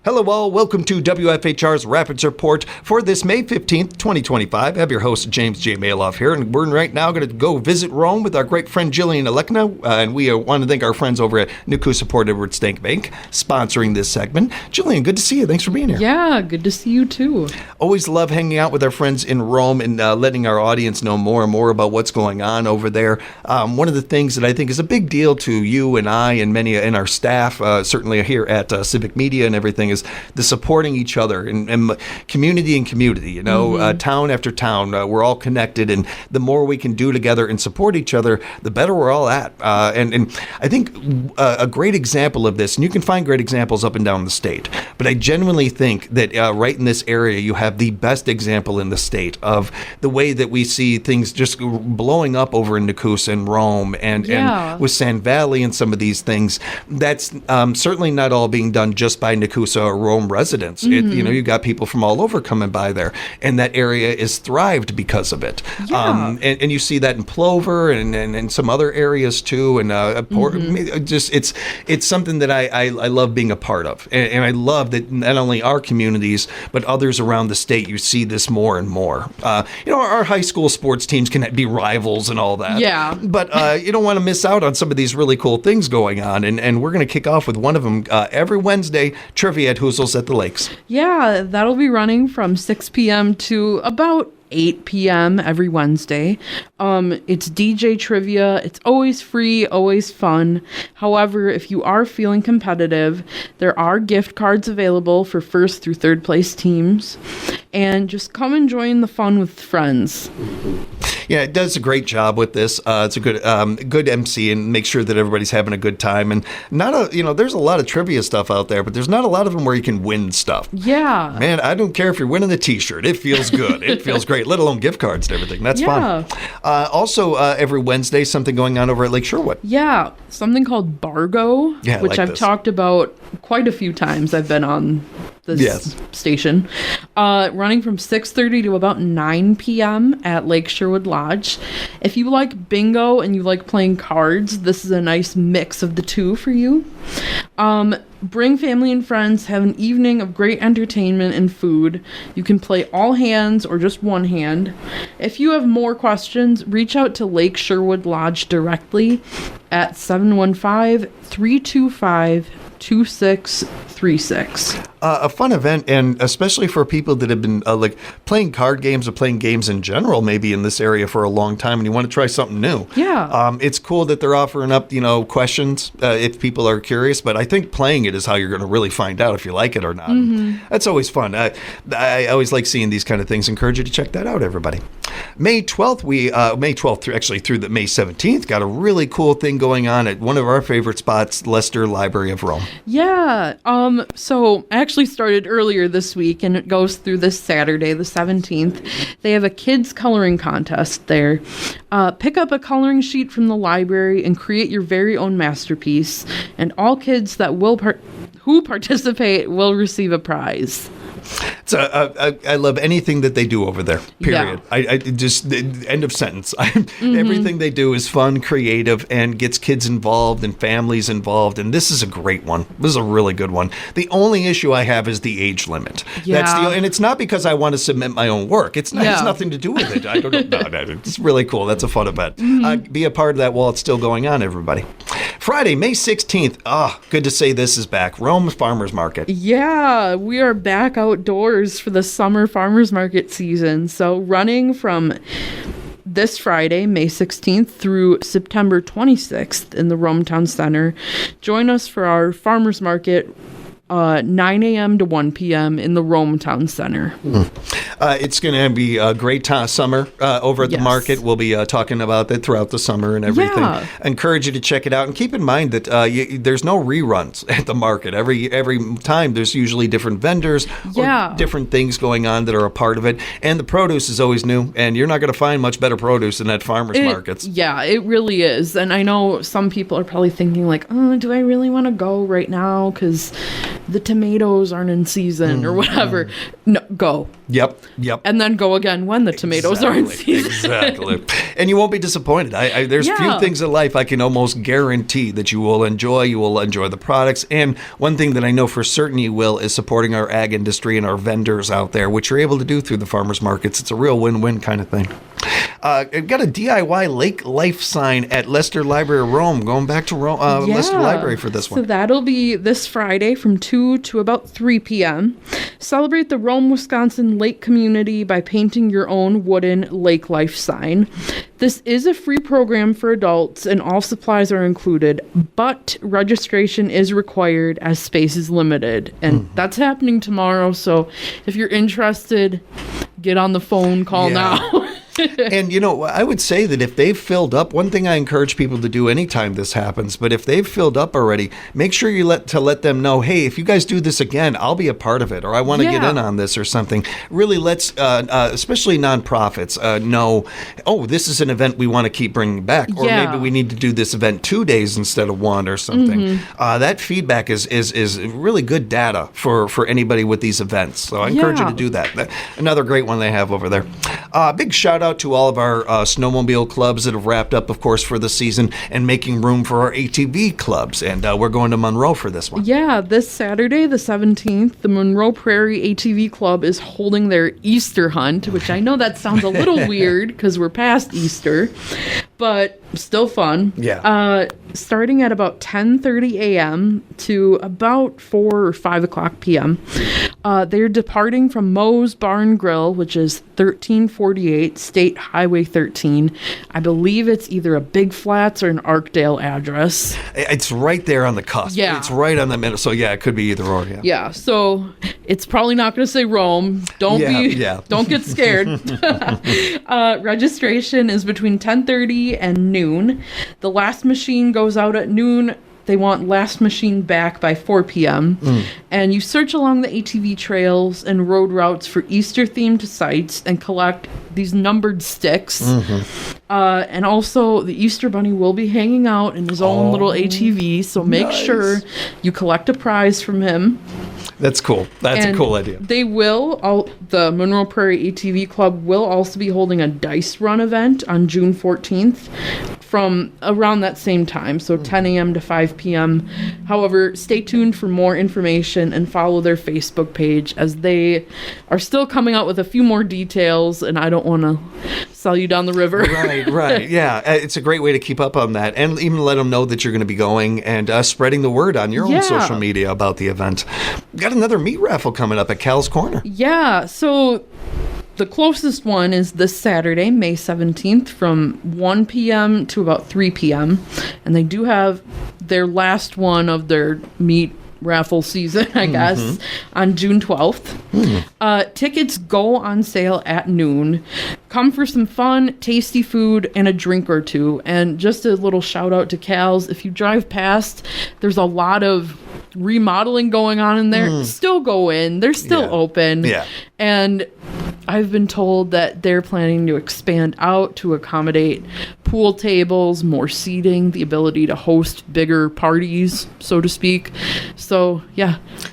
Hello all, welcome to WFHR's Rapids Report for this May 15th, 2025. I have your host, James J. Malouf here, and we're right now going to go visit Rome with our great friend Jillian Alekna, and we want to thank our friends over at Nekoosa Port Edward Stank Bank sponsoring this segment. Jillian, good to see you. Thanks for being here. Yeah, good to see you too. Always love hanging out with our friends in Rome and letting our audience know more and more about what's going on over there. One of the things that I think is a big deal to you and I and many in our staff, certainly here at Civic Media and everything, is the supporting each other and community and community, you know, town after town. We're all connected, and the more we can do together and support each other, the better we're all at. And I think a great example of this, and you can find great examples up and down the state, but I genuinely think that right in this area, you have the best example in the state of the way that we see things just blowing up over in Nekoosa and Rome and with Sand Valley and some of these things. That's certainly not all being done just by Nekoosa or Rome residents. You got people from all over coming by there, and that area is thrived because of it. And you see that in Plover and some other areas too. And it's something that I love being a part of, and I love that not only our communities but others around the state. You see this more and more. Our high school sports teams can be rivals and all that. Yeah, but you don't want to miss out on some of these really cool things going on. And we're going to kick off with one of them every Wednesday. Trivia at Hoozles at the Lakes. Yeah, that'll be running from 6 p.m. to about 8 p.m. every Wednesday. It's DJ trivia. It's always free, always fun. However, if you are feeling competitive, there are gift cards available for first through third place teams. And just come and join the fun with friends. Yeah, it does a great job with this. It's a good MC and make sure that everybody's having a good time. And there's a lot of trivia stuff out there, but there's not a lot of them where you can win stuff. Yeah. Man, I don't care if you're winning the t-shirt. It feels good. It feels great, let alone gift cards and everything. That's fun. Also, every Wednesday, something going on over at Lake Sherwood. Yeah, something called Bargo, which I've talked about quite a few times. I've been on this station. Running from 6:30 to about 9 p.m. at Lake Sherwood Lodge. If you like bingo and you like playing cards, this is a nice mix of the two for you. Bring family and friends, have an evening of great entertainment and food. You can play all hands or just one hand. If you have more questions, reach out to Lake Sherwood Lodge directly at 715-325-2636. A fun event, and especially for people that have been playing card games or playing games in general, maybe in this area for a long time, and you want to try something new. Yeah. It's cool that they're offering up, questions if people are curious, but I think playing it is how you're going to really find out if you like it or not. That's always fun. I always like seeing these kind of things. Encourage you to check that out, everybody. May 12th, through the May 17th, got a really cool thing going on at one of our favorite spots, Leicester Library of Rome. Yeah. So I actually started earlier this week, and it goes through this Saturday, the 17th. They have a kids coloring contest there. Pick up a coloring sheet from the library and create your very own masterpiece, and all kids that who participate will receive a prize. So I love anything that they do over there, period. Yeah. I just, end of sentence. Everything they do is fun, creative, and gets kids involved and families involved. And this is a great one. This is a really good one. The only issue I have is the age limit. Yeah. And it's not because I want to submit my own work. It has nothing to do with it. I don't know. No, it's really cool. That's a fun event. Be a part of that while it's still going on, everybody. Friday, May 16th. Good to say this is back. Rome Farmers Market. Yeah, we are back outdoors for the summer farmers market season. So running from this Friday, May 16th through September 26th in the Rome Town Center. Join us for our farmers market 9 a.m. to 1 p.m. in the Rome Town Center. It's going to be a great summer over at the market. We'll be talking about that throughout the summer and everything. Yeah. I encourage you to check it out. And keep in mind that there's no reruns at the market. Every time there's usually different vendors or different things going on that are a part of it. And the produce is always new. And you're not going to find much better produce than at farmers markets. Yeah, it really is. And I know some people are probably thinking like, oh, do I really want to go right now? Because the tomatoes aren't in season or whatever. No, go. Yep. And then go again when the tomatoes are in season. Exactly. And you won't be disappointed. There's few things in life I can almost guarantee that you will enjoy. You will enjoy the products. And one thing that I know for certain you will is supporting our ag industry and our vendors out there, which you're able to do through the farmers markets. It's a real win-win kind of thing. I've got a DIY lake life sign at Leicester Library of Rome. Going back to Rome, Leicester Library for this one. So that'll be this Friday from 2 to about 3 p.m. Celebrate the Rome, Wisconsin lake community by painting your own wooden lake life sign. This is a free program for adults and all supplies are included, but registration is required as space is limited. And that's happening tomorrow. So if you're interested, get on the phone, call now. And, I would say that if they've filled up, one thing I encourage people to do anytime this happens, but if they've filled up already, make sure you let them know, hey, if you guys do this again, I'll be a part of it, or I want to get in on this or something. Really, let's, especially nonprofits, know, this is an event we want to keep bringing back, or maybe we need to do this event 2 days instead of one or something. That feedback is really good data for anybody with these events. So I encourage you to do that. Another great one they have over there. Big shout out to all of our snowmobile clubs that have wrapped up, of course, for the season and making room for our ATV clubs. And we're going to Monroe for this one. Yeah, this Saturday, the 17th, the Monroe Prairie ATV Club is holding their Easter hunt, which I know that sounds a little weird because we're past Easter, but still fun. Yeah. Starting at about 10:30 a.m. to about 4 or 5 o'clock p.m. They're departing from Moe's Barn Grill, which is 1348 State Highway 13. I believe it's either a Big Flats or an Arkdale address. It's right there on the cusp. Yeah. It's right on the middle. So, it could be either or, Yeah, so it's probably not going to say Rome. Don't get scared. Registration is between 10:30 and noon. The last machine goes out at noon. They want last machine back by 4 p.m. And you search along the ATV trails and road routes for Easter-themed sites and collect these numbered sticks. And also, the Easter Bunny will be hanging out in his own little ATV, so make sure you collect a prize from him. That's cool. That's a cool idea. They the Monroe Prairie ATV Club will also be holding a dice run event on June 14th from around that same time, so 10 a.m. to 5 p.m. However, stay tuned for more information and follow their Facebook page as they are still coming out with a few more details, and I don't want to sell you down the river. Right. Yeah, it's a great way to keep up on that and even let them know that you're going to be going and spreading the word on your own social media about the event. Got another meat raffle coming up at Cal's Corner. Yeah, so the closest one is this Saturday, May 17th, from 1 p.m. to about 3 p.m. And they do have their last one of their meat raffle season, I guess, on June 12th. Tickets go on sale at noon. Come for some fun, tasty food, and a drink or two. And just a little shout out to Cal's. If you drive past, there's a lot of remodeling going on in there. Still go in. They're still open. Yeah. And I've been told that they're planning to expand out to accommodate pool tables, more seating, the ability to host bigger parties, so to speak. So,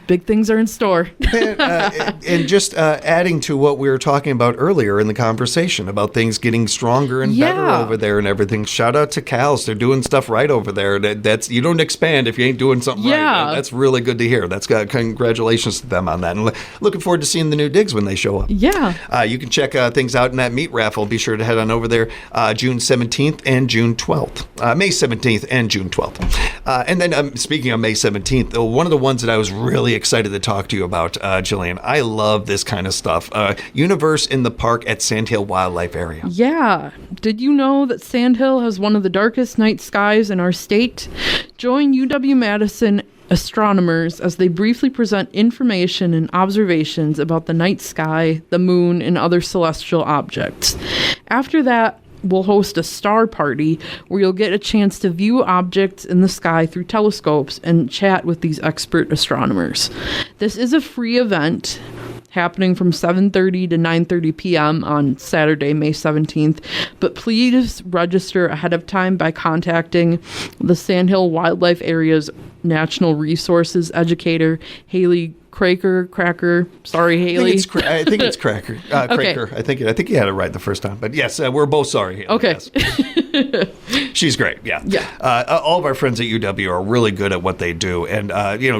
big things are in store. and just adding to what we were talking about earlier in the conversation about things getting stronger and better over there and everything. Shout out to Cal's. They're doing stuff right over there. That's you don't expand if you ain't doing something right. That's really good to hear. Congratulations to them on that. And looking forward to seeing the new digs when they show up. Yeah. You can check things out in that meat raffle. Be sure to head on over there June 17th and June 12th. May 17th and June 12th. And then speaking of May 17th, one of the ones that I was really excited to talk to you about, Jillian, I love this kind of stuff. Universe in the Park at Sandhill Wildlife Area. Yeah. Did you know that Sandhill has one of the darkest night skies in our state? Join UW-Madison astronomers as they briefly present information and observations about the night sky, the moon, and other celestial objects. After that, we'll host a star party where you'll get a chance to view objects in the sky through telescopes and chat with these expert astronomers. This is a free event happening from 7:30 to 9:30 p.m. on Saturday, May 17th. But please register ahead of time by contacting the Sandhill Wildlife Area's Natural Resources Educator, Haley Cracker. Sorry, Haley. I think it's Cracker. Okay. Cracker. I think you had it right the first time. But yes, we're both sorry, Haley. Okay. Yes. She's great. Yeah. All of our friends at UW are really good at what they do, and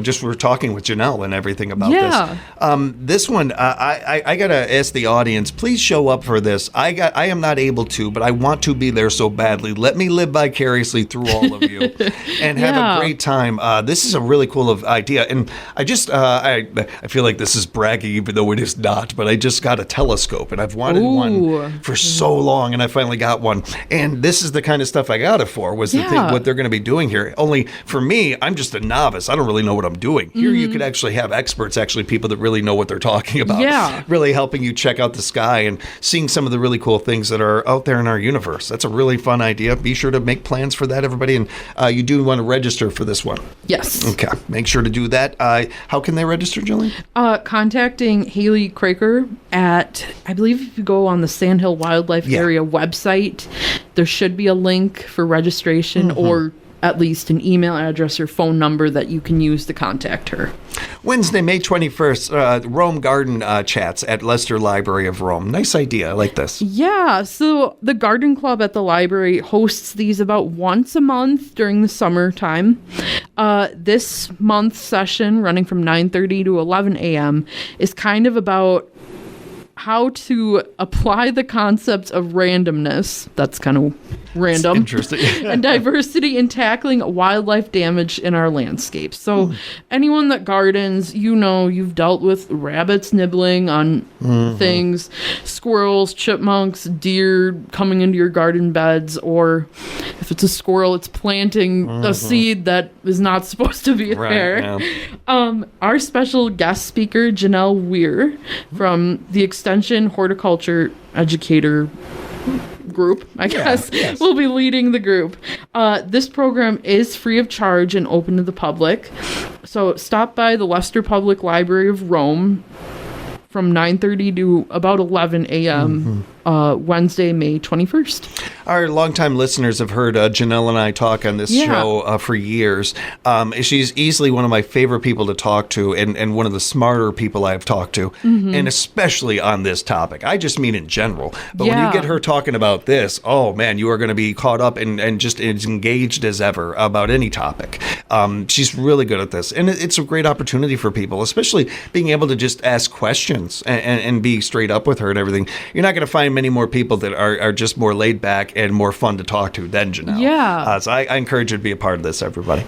just we're talking with Janelle and everything about this. This one, I gotta ask the audience, please show up for this. I am not able to, but I want to be there so badly. Let me live vicariously through all of you, and have a great time. This is a really cool idea, and I just I feel like this is bragging, even though it is not. But I just got a telescope, and I've wanted one for so long, and I finally got one. And this is the kind of stuff I got it for. Was the thing what they're going to be doing here? Only for me, I'm just a novice. I don't really know what I'm doing. Here, you could actually have experts, people that really know what they're talking about. Yeah, really helping you check out the sky and seeing some of the really cool things that are out there in our universe. That's a really fun idea. Be sure to make plans for that, everybody. And you do want to register for this one. Yes. Okay. Make sure to do that. How can they register, Jillian? Contacting Haley Cracker at, I believe if you go on the Sandhill Wildlife Area website, there should be a link for registration or at least an email address or phone number that you can use to contact her. Wednesday, May 21st, Rome Garden Chats at Leicester Library of Rome. Nice idea. I like this. Yeah. So the Garden Club at the library hosts these about once a month during the summertime. This month's session, running from 9:30 to 11 a.m., is kind of about how to apply the concept of randomness. That's kind of random. Interesting. And diversity in tackling wildlife damage in our landscape. So anyone that gardens, you've dealt with rabbits nibbling on things, squirrels, chipmunks, deer coming into your garden beds, or if it's a squirrel, it's planting a seed that is not supposed to be there. Yeah. Our special guest speaker, Janelle Weir, from the Extension Horticulture Educator group, I guess, will be leading the group. This program is free of charge and open to the public. So stop by the Leicester Public Library of Rome from 9:30 to about 11 a.m. Wednesday, May 21st. Our longtime listeners have heard Janelle and I talk on this show for years. She's easily one of my favorite people to talk to and one of the smarter people I've talked to, and especially on this topic. I just mean in general. But when you get her talking about this, oh man, you are going to be caught up and just as engaged as ever about any topic. She's really good at this. And it's a great opportunity for people, especially being able to just ask questions and be straight up with her and everything. You're not going to find many more people that are just more laid back and more fun to talk to than Janelle. Yeah. So I encourage you to be a part of this, everybody.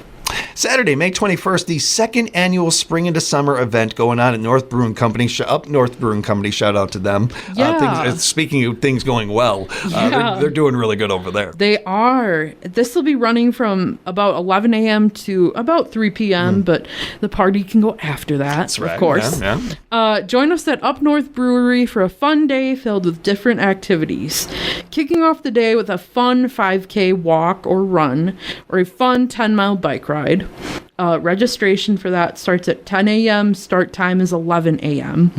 Saturday, May 21st, the second annual Spring into Summer event going on at North Brewing Company. North Brewing Company, shout out to them. Yeah. Speaking of things going well, they're doing really good over there. They are. This will be running from about 11 a.m. to about 3 p.m., but the party can go after that, That's right. Of course. Yeah. Join us at Up North Brewery for a fun day filled with different activities. Kicking off the day with a fun 5K walk or run, or a fun 10-mile bike ride. Registration for that starts at 10 a.m. Start time is 11 a.m.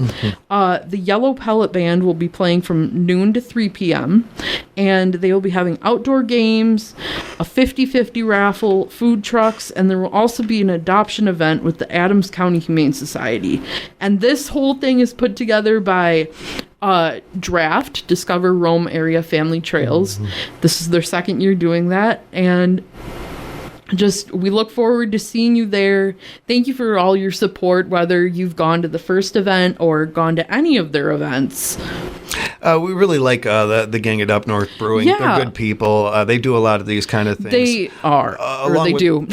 The Yellow Pellet Band will be playing from noon to 3 p.m. And they will be having outdoor games, a 50-50 raffle, food trucks, and there will also be an adoption event with the Adams County Humane Society. And this whole thing is put together by Draft, Discover Rome Area Family Trails. This is their second year doing that, and we look forward to seeing you there. Thank you for all your support, whether you've gone to the first event or gone to any of their events. We really like the gang at Up North Brewing. Yeah. They're good people. They do a lot of these kind of things. They are, or they do.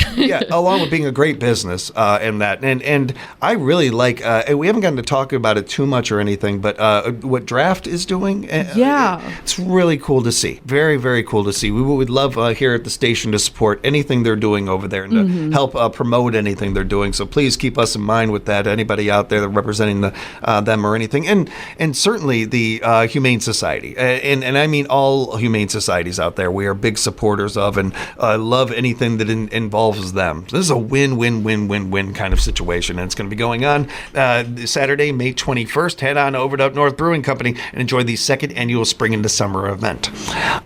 Along with being a great business in that. And I really like, we haven't gotten to talk about it too much or anything, but what Draft is doing, it's really cool to see. Very, very cool to see. We would love here at the station to support anything they're doing over there and to help promote anything they're doing. So please keep us in mind with that. Anybody out there that representing them or anything. And certainly the Humane Society, and I mean all humane societies out there. We are big supporters of and love anything that involves them. So this is a win-win-win-win-win kind of situation, and it's going to be going on Saturday, May 21st. Head on over to Up North Brewing Company and enjoy the second annual Spring into Summer event.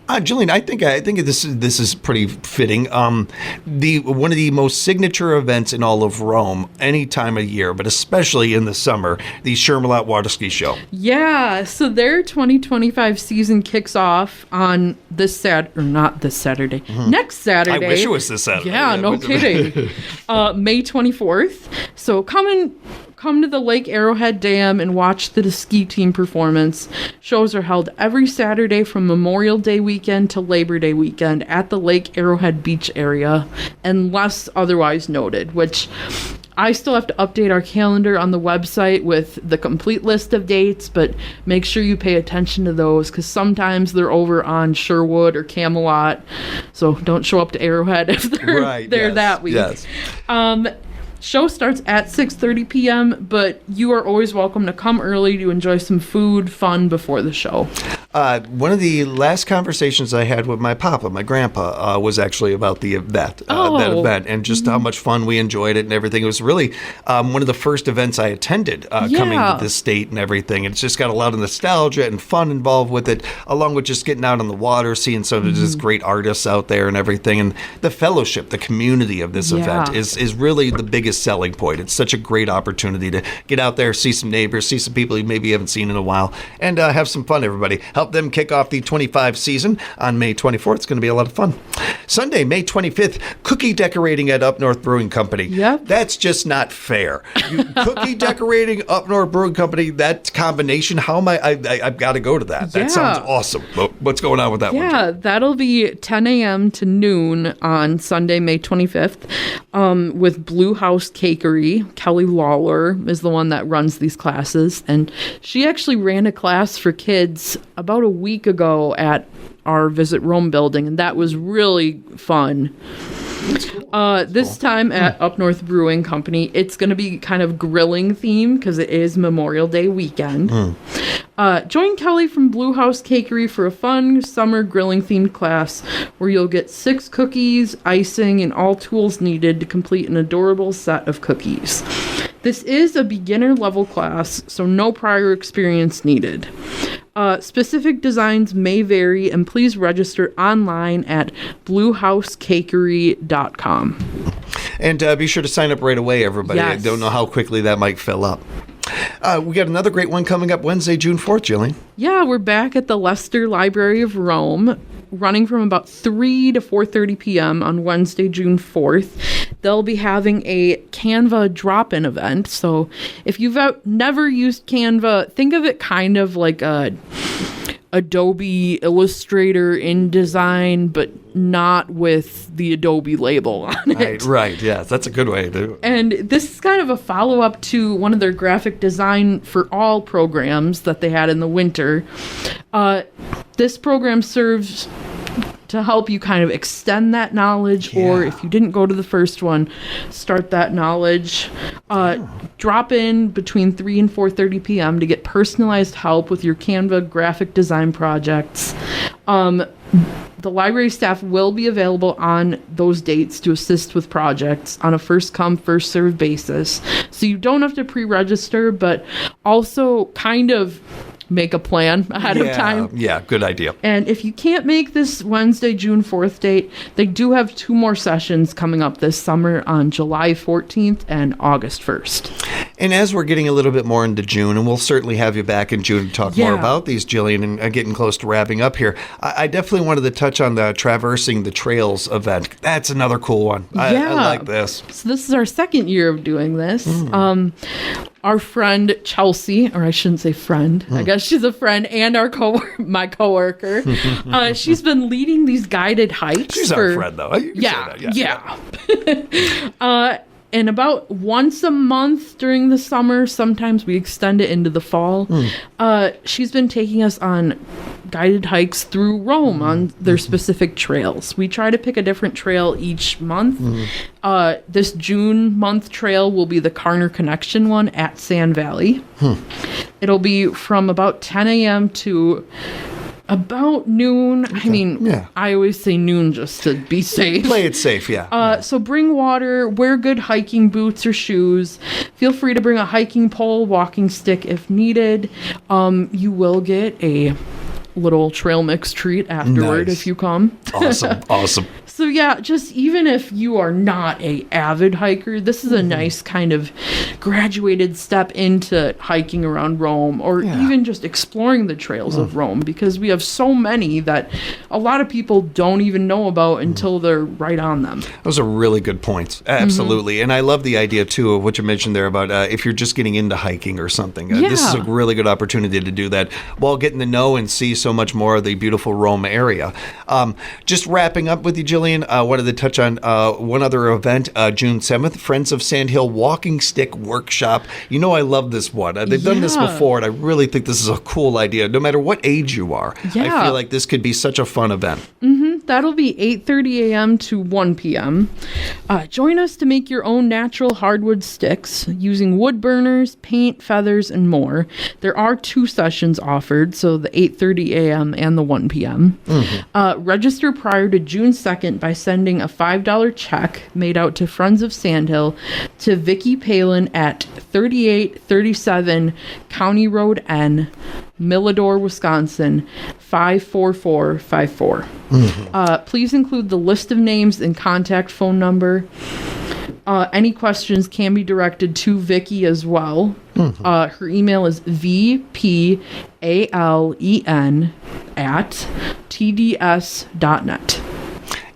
Jillian, I think this is pretty fitting. One of the most signature events in all of Rome, any time of year, but especially in the summer, the Shermalot Water Ski Show. Yeah, so their 2025 season kicks off on next Saturday. I wish it was this Saturday. Yeah, no kidding. May 24th. So come to the Lake Arrowhead Dam and watch the ski team performance. Shows are held every Saturday from Memorial Day weekend to Labor Day weekend at the Lake Arrowhead Beach area, unless otherwise noted, which I still have to update our calendar on the website with the complete list of dates, but make sure you pay attention to those because sometimes they're over on Sherwood or Camelot, so don't show up to Arrowhead if they're there that week. Yes. Show starts at 6:30 p.m., but you are always welcome to come early to enjoy some food, fun before the show. One of the last conversations I had with my grandpa, was actually about that event and just how much fun we enjoyed it and everything. It was really one of the first events I attended coming to this state and everything. It's just got a lot of nostalgia and fun involved with it, along with just getting out on the water, seeing some of these great artists out there and everything. And the fellowship, the community of this event is really the biggest selling point. It's such a great opportunity to get out there, see some neighbors, see some people you maybe haven't seen in a while, and have some fun, everybody. Help them kick off the 25 season on May 24th. It's going to be a lot of fun. Sunday, May 25th, cookie decorating at Up North Brewing Company. Yep. That's just not fair. Cookie decorating, Up North Brewing Company, that combination, how am I've got to go to that. That sounds awesome. What's going on with that one? Yeah, that'll be 10 a.m. to noon on Sunday, May 25th, with Blue House Cakery. Kelly Lawler is the one that runs these classes, and she actually ran a class for kids about a week ago at our Visit Rome building, and that was really fun. This time at Up North Brewing Company, it's going to be kind of grilling theme because it is Memorial Day weekend. Join Kelly from Blue House Cakery for a fun summer grilling themed class where you'll get 6 cookies, icing, and all tools needed to complete an adorable set of cookies. This is a beginner level class, so no prior experience needed. Specific designs may vary, and please register online at bluehousecakery.com. And be sure to sign up right away, everybody. Yes. I don't know how quickly that might fill up. We got another great one coming up Wednesday, June 4th, Jillian. Yeah, we're back at the Leicester Library of Rome, running from about 3 to 4:30 p.m. on Wednesday, June 4th. They'll be having a Canva drop-in event. So if you've never used Canva, think of it kind of like a Adobe Illustrator, InDesign, but not with the Adobe label on it. Right, yes, that's a good way to do it. And this is kind of a follow-up to one of their graphic design for all programs that they had in the winter. This program serves to help you kind of extend that knowledge, or if you didn't go to the first one, start that knowledge. Drop in between 3 and 4:30 p.m. to get personalized help with your Canva graphic design projects. The library staff will be available on those dates to assist with projects on a first-come, first-served basis. So you don't have to pre-register, but also kind of make a plan ahead of time. Yeah, good idea. And if you can't make this Wednesday, June 4th date, they do have 2 more sessions coming up this summer on July 14th and August 1st. And as we're getting a little bit more into June, and we'll certainly have you back in June to talk more about these, Jillian, and getting close to wrapping up here, I definitely wanted to touch on the Traversing the Trails event. That's another cool one. I like this. So this is our second year of doing this. Our friend Chelsea, or I shouldn't say friend, I guess she's a friend and my coworker. She's been leading these guided hikes. She's our friend, though. Yeah. and about once a month during the summer, sometimes we extend it into the fall, she's been taking us on guided hikes through Rome on their specific trails. We try to pick a different trail each month. This June month trail will be the Carner Connection one at Sand Valley. It'll be from about 10 a.m. to about noon. Okay. I mean, I always say noon just to be safe. Play it safe, yeah. So bring water, wear good hiking boots or shoes. Feel free to bring a hiking pole, walking stick if needed. You will get a little trail mix treat afterward if you come. Awesome. So yeah, just even if you are not a avid hiker, this is a nice kind of graduated step into hiking around Rome, or even just exploring the trails of Rome, because we have so many that a lot of people don't even know about until they're right on them. Those are really good points. Absolutely. And I love the idea too of what you mentioned there about if you're just getting into hiking or something. This is a really good opportunity to do that while getting to know and see so much more of the beautiful Rome area. Just wrapping up with you, Jillian, wanted to touch on one other event, June 7th, Friends of Sandhill Walking Stick Workshop. You know I love this one. They've done this before, and I really think this is a cool idea, no matter what age you are. I feel like this could be such a fun event. That'll be 8:30 a.m. to 1 p.m. Join us to make your own natural hardwood sticks using wood burners, paint, feathers, and more. There are 2 sessions offered, so the 8:30 a.m. and the 1 p.m. Register prior to June 2nd by sending a $5 check made out to Friends of Sandhill to Vicki Palin at 3837 County Road N, Milladore, Wisconsin, 54454. Please include the list of names and contact phone number. Any questions can be directed to Vicki as well. Her email is vpalen@tds.net.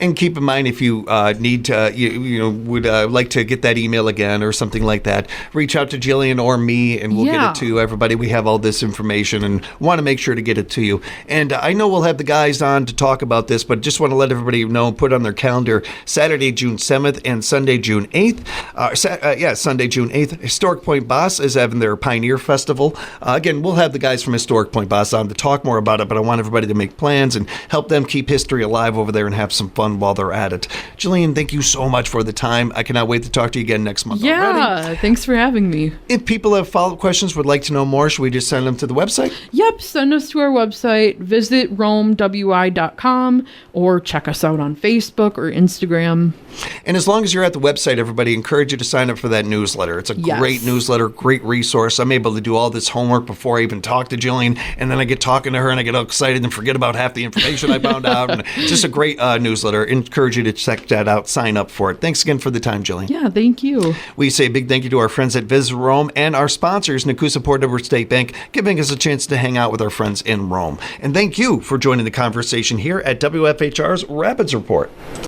And keep in mind, if you need to, would like to get that email again or something like that, reach out to Jillian or me, and we'll get it to everybody. We have all this information and want to make sure to get it to you. And I know we'll have the guys on to talk about this, but just want to let everybody know, put on their calendar, Saturday, June 7th and Sunday, June 8th. Sunday, June 8th. Historic Point Boss is having their Pioneer Festival. Again, we'll have the guys from Historic Point Boss on to talk more about it, but I want everybody to make plans and help them keep history alive over there and have some fun while they're at it. Jillian, thank you so much for the time. I cannot wait to talk to you again next month. Yeah, thanks for having me. If people have follow-up questions, would like to know more, should we just send them to the website? Yep, send us to our website, visit romewi.com, or check us out on Facebook or Instagram. And as long as you're at the website, everybody, encourage you to sign up for that newsletter. It's a great newsletter, great resource. I'm able to do all this homework before I even talk to Jillian, and then I get talking to her and I get all excited and forget about half the information I found out. And it's just a great newsletter. Encourage you to check that out, sign up for it. Thanks again for the time, Jillian. Yeah, thank you. We say a big thank you to our friends at Visit Rome and our sponsors, Nekoosa Port Edward State Bank, giving us a chance to hang out with our friends in Rome. And thank you for joining the conversation here at WFHR's Rapids Report.